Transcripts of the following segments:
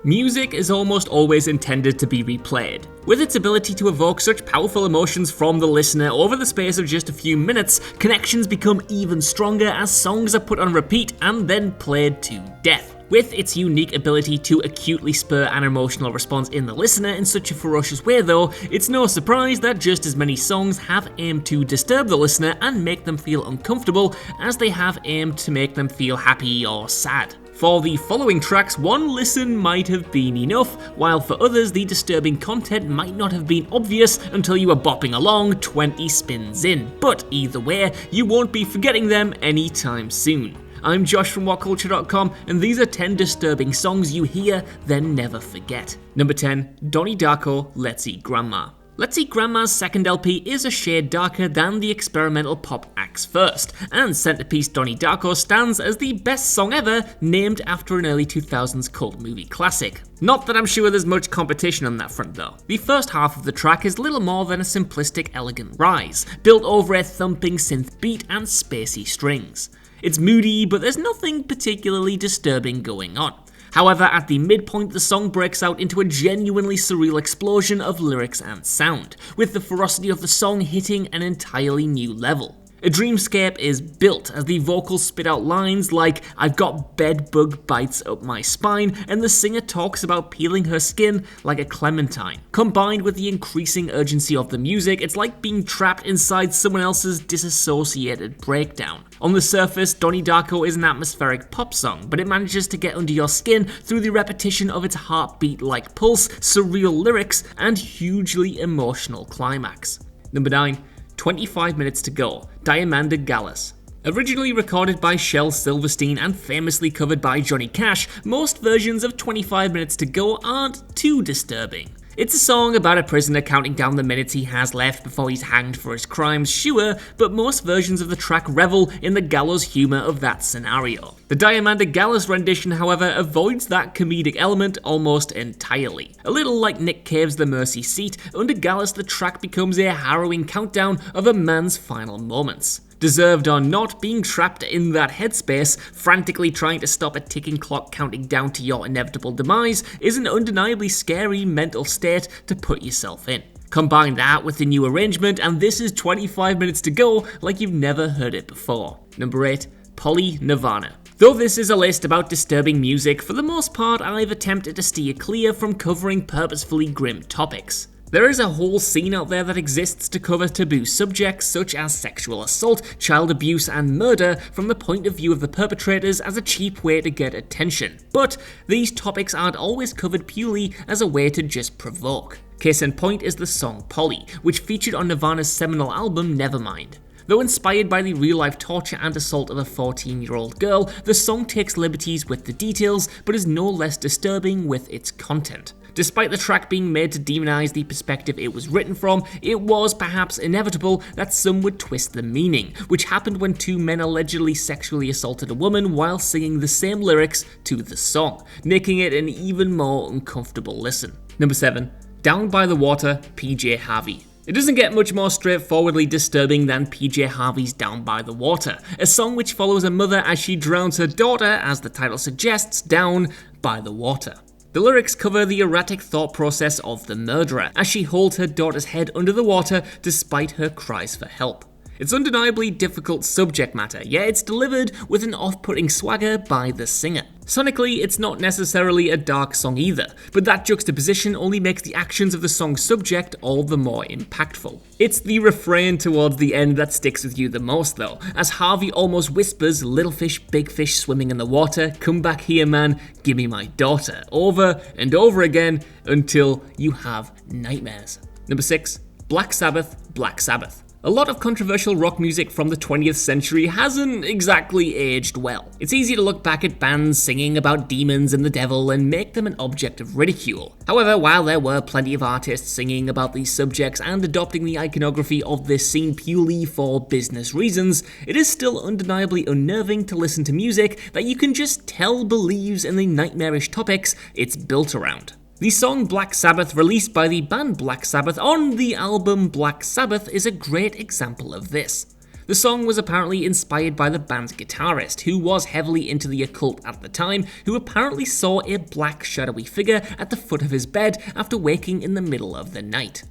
Music is almost always intended to be replayed. With its ability to evoke such powerful emotions from the listener over the space of just a few minutes, connections become even stronger as songs are put on repeat and then played to death. With its unique ability to acutely spur an emotional response in the listener in such a ferocious way though, it's no surprise that just as many songs have aimed to disturb the listener and make them feel uncomfortable as they have aimed to make them feel happy or sad. For the following tracks, one listen might have been enough, while for others the disturbing content might not have been obvious until you were bopping along 20 spins in. But either way, you won't be forgetting them anytime soon. I'm Josh from WhatCulture.com, and these are 10 disturbing songs you hear, then never forget. Number 10, DONNIE DARKO, Let's Eat Grandma. Let's Eat Grandma's second LP is a shade darker than the experimental pop act's first, and centerpiece DONNIE DARKO stands as the best song ever, named after an early 2000s cult movie classic. Not that I'm sure there's much competition on that front though. The first half of the track is little more than a simplistic, elegant rise, built over a thumping synth beat and spacey strings. It's moody, but there's nothing particularly disturbing going on. However, at the midpoint, the song breaks out into a genuinely surreal explosion of lyrics and sound, with the ferocity of the song hitting an entirely new level. A dreamscape is built as the vocals spit out lines like, "I've got bed bug bites up my spine," and the singer talks about peeling her skin like a clementine. Combined with the increasing urgency of the music, it's like being trapped inside someone else's disassociated breakdown. On the surface, DONNIE DARKO is an atmospheric pop song, but it manages to get under your skin through the repetition of its heartbeat-like pulse, surreal lyrics, and hugely emotional climax. Number 9. 25 Minutes to Go, DAIMANDA GALÁS. Originally recorded by Shel Silverstein and famously covered by Johnny Cash, most versions of 25 Minutes to Go aren't too disturbing. It's a song about a prisoner counting down the minutes he has left before he's hanged for his crimes, sure, but most versions of the track revel in the gallows humour of that scenario. The DAIMANDA GALÁS rendition, however, avoids that comedic element almost entirely. A little like Nick Cave's The Mercy Seat, under GALÁS the track becomes a harrowing countdown of a man's final moments. Deserved or not, being trapped in that headspace, frantically trying to stop a ticking clock counting down to your inevitable demise, is an undeniably scary mental state to put yourself in. Combine that with the new arrangement, and this is 25 minutes to go like you've never heard it before. Number 8, NIRVANA. Though this is a list about disturbing music, for the most part I've attempted to steer clear from covering purposefully grim topics. There is a whole scene out there that exists to cover taboo subjects such as sexual assault, child abuse, and murder from the point of view of the perpetrators as a cheap way to get attention. But these topics aren't always covered purely as a way to just provoke. Case in point is the song Polly, which featured on Nirvana's seminal album Nevermind. Though inspired by the real-life torture and assault of a 14-year-old girl, the song takes liberties with the details, but is no less disturbing with its content. Despite the track being made to demonize the perspective it was written from, it was perhaps inevitable that some would twist the meaning, which happened when two men allegedly sexually assaulted a woman while singing the same lyrics to the song, making it an even more uncomfortable listen. Number 7. Down by the Water, PJ Harvey. It doesn't get much more straightforwardly disturbing than PJ Harvey's Down by the Water, a song which follows a mother as she drowns her daughter, as the title suggests, down by the water. The lyrics cover the erratic thought process of the murderer as she holds her daughter's head under the water despite her cries for help. It's undeniably difficult subject matter, yet it's delivered with an off-putting swagger by the singer. Sonically, it's not necessarily a dark song either, but that juxtaposition only makes the actions of the song's subject all the more impactful. It's the refrain towards the end that sticks with you the most though, as Harvey almost whispers, "Little fish, big fish swimming in the water, come back here man, give me my daughter," over and over again until you have nightmares. Number 6. Black Sabbath, Black Sabbath. A lot of controversial rock music from the 20th century hasn't exactly aged well. It's easy to look back at bands singing about demons and the devil and make them an object of ridicule. However, while there were plenty of artists singing about these subjects and adopting the iconography of this scene purely for business reasons, it is still undeniably unnerving to listen to music that you can just tell believes in the nightmarish topics it's built around. The song Black Sabbath, released by the band Black Sabbath on the album Black Sabbath, is a great example of this. The song was apparently inspired by the band's guitarist, who was heavily into the occult at the time, who apparently saw a black shadowy figure at the foot of his bed after waking in the middle of the night.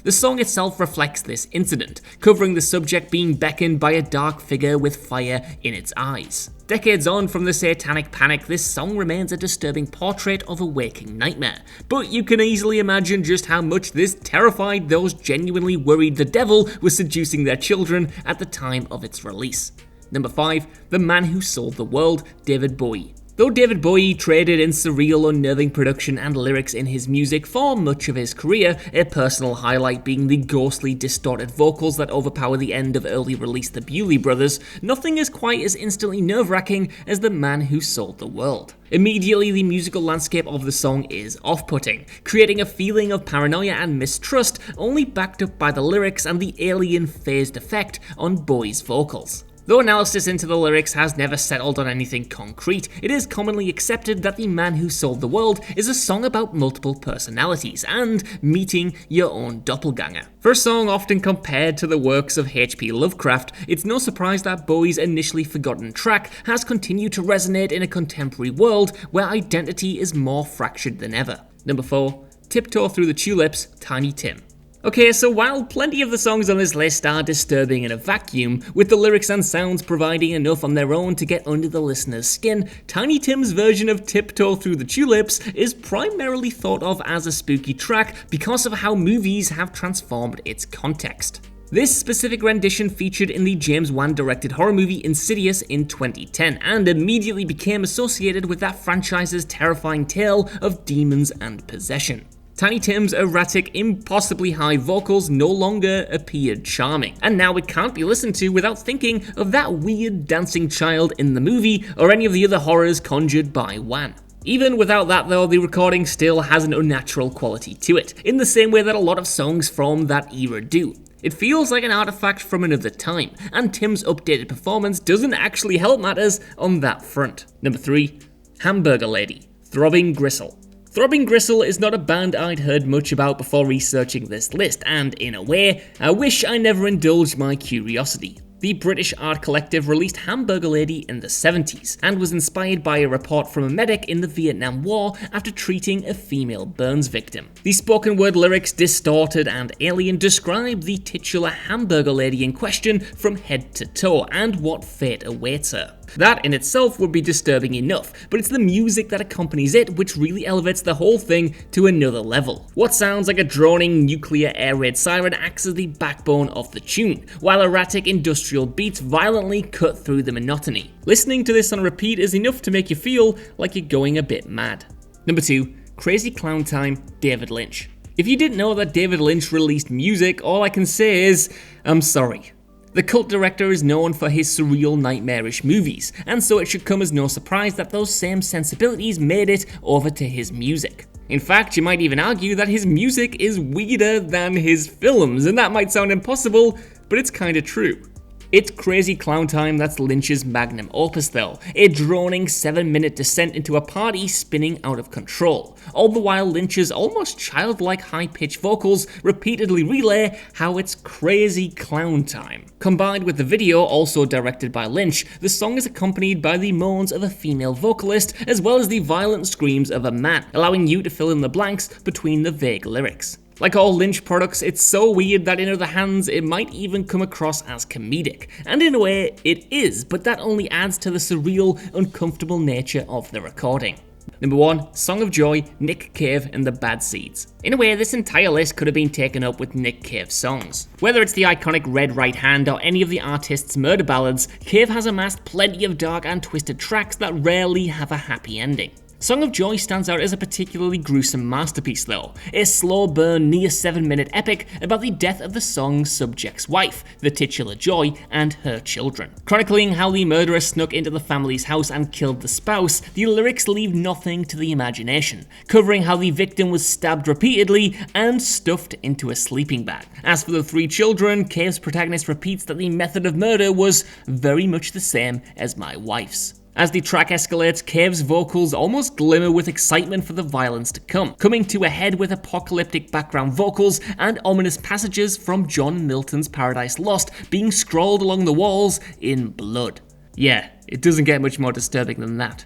The song itself reflects this incident, covering the subject being beckoned by a dark figure with fire in its eyes. Decades on from the satanic panic, this song remains a disturbing portrait of a waking nightmare, but you can easily imagine just how much this terrified those genuinely worried the devil was seducing their children at the time of its release. Number 5. The Man Who Sold the World, David Bowie. Though David Bowie traded in surreal, unnerving production and lyrics in his music for much of his career, a personal highlight being the ghostly, distorted vocals that overpower the end of early release The BOWIE Brothers, nothing is quite as instantly nerve-wracking as The Man Who Sold the World. Immediately, the musical landscape of the song is off-putting, creating a feeling of paranoia and mistrust, only backed up by the lyrics and the alien phased effect on Bowie's vocals. Though analysis into the lyrics has never settled on anything concrete, it is commonly accepted that The Man Who Sold the World is a song about multiple personalities and meeting your own doppelganger. For a song often compared to the works of H.P. Lovecraft, it's no surprise that Bowie's initially forgotten track has continued to resonate in a contemporary world where identity is more fractured than ever. Number 4. Tiptoe Through the Tulips, Tiny Tim. Okay, so while plenty of the songs on this list are disturbing in a vacuum, with the lyrics and sounds providing enough on their own to get under the listener's skin, Tiny Tim's version of Tiptoe Through the Tulips is primarily thought of as a spooky track because of how movies have transformed its context. This specific rendition featured in the James Wan directed horror movie Insidious in 2010 and immediately became associated with that franchise's terrifying tale of demons and possession. Tiny Tim's erratic, impossibly high vocals no longer appeared charming, and now it can't be listened to without thinking of that weird dancing child in the movie or any of the other horrors conjured by Wan. Even without that though, the recording still has an unnatural quality to it, in the same way that a lot of songs from that era do. It feels like an artifact from another time, and Tim's updated performance doesn't actually help matters on that front. Number 3. Hamburger Lady, Throbbing Gristle. Throbbing Gristle is not a band I'd heard much about before researching this list, and in a way, I wish I never indulged my curiosity. The British art collective released Hamburger Lady in the 70s, and was inspired by a report from a medic in the Vietnam War after treating a female burns victim. The spoken word lyrics, distorted and alien, describe the titular Hamburger Lady in question from head to toe, and what fate awaits her. That in itself would be disturbing enough, but it's the music that accompanies it which really elevates the whole thing to another level. What sounds like a droning nuclear air raid siren acts as the backbone of the tune, while erratic industrial beats violently cut through the monotony. Listening to this on repeat is enough to make you feel like you're going a bit mad. Number 2. Crazy Clown Time, David Lynch. If you didn't know that David Lynch released music, all I can say is, I'm sorry. The cult director is known for his surreal, nightmarish movies, and so it should come as no surprise that those same sensibilities made it over to his music. In fact, you might even argue that his music is weirder than his films, and that might sound impossible, but it's kinda true. It's Crazy Clown Time that's Lynch's magnum opus though, a droning 7-minute descent into a party spinning out of control, all the while Lynch's almost childlike high-pitched vocals repeatedly relay how it's crazy clown time. Combined with the video, also directed by Lynch, the song is accompanied by the moans of a female vocalist as well as the violent screams of a man, allowing you to fill in the blanks between the vague lyrics. Like all Lynch products, it's so weird that in other hands it might even come across as comedic, and in a way it is, but that only adds to the surreal, uncomfortable nature of the recording. Number 1. Song of Joy, Nick Cave and the Bad Seeds. In a way, this entire list could have been taken up with Nick Cave's songs. Whether it's the iconic Red Right Hand or any of the artist's murder ballads, Cave has amassed plenty of dark and twisted tracks that rarely have a happy ending. Song of Joy stands out as a particularly gruesome masterpiece though, a slow burn near 7-minute epic about the death of the song's subject's wife, the titular Joy, and her children. Chronicling how the murderer snuck into the family's house and killed the spouse, the lyrics leave nothing to the imagination, covering how the victim was stabbed repeatedly and stuffed into a sleeping bag. As for the 3 children, Cave's protagonist repeats that the method of murder was very much the same as my wife's. As the track escalates, Cave's vocals almost glimmer with excitement for the violence to come, coming to a head with apocalyptic background vocals and ominous passages from John Milton's Paradise Lost being scrawled along the walls in blood. Yeah, it doesn't get much more disturbing than that.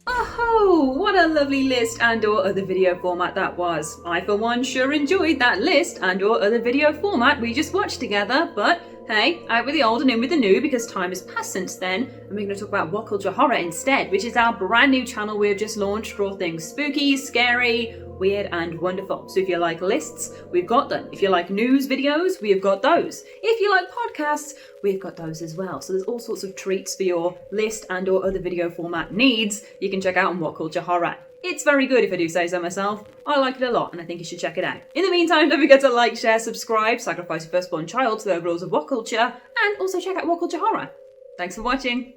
Oh, what a lovely list and or other video format that was. I for one sure enjoyed that list and or other video format we just watched together, but hey, out with the old and in with the new because time has passed since then, and we're going to talk about WhatCulture Horror instead, which is our brand new channel we've just launched for all things spooky, scary, weird and wonderful. So if you like lists, we've got them. If you like news videos, we've got those. If you like podcasts, we've got those as well. So there's all sorts of treats for your list and or other video format needs you can check out on WhatCulture Horror. It's very good if I do say so myself. I like it a lot and I think you should check it out. In the meantime, don't forget to like, share, subscribe, sacrifice your firstborn child to the overalls of WhatCulture, and also check out WhatCulture Horror. Thanks for watching.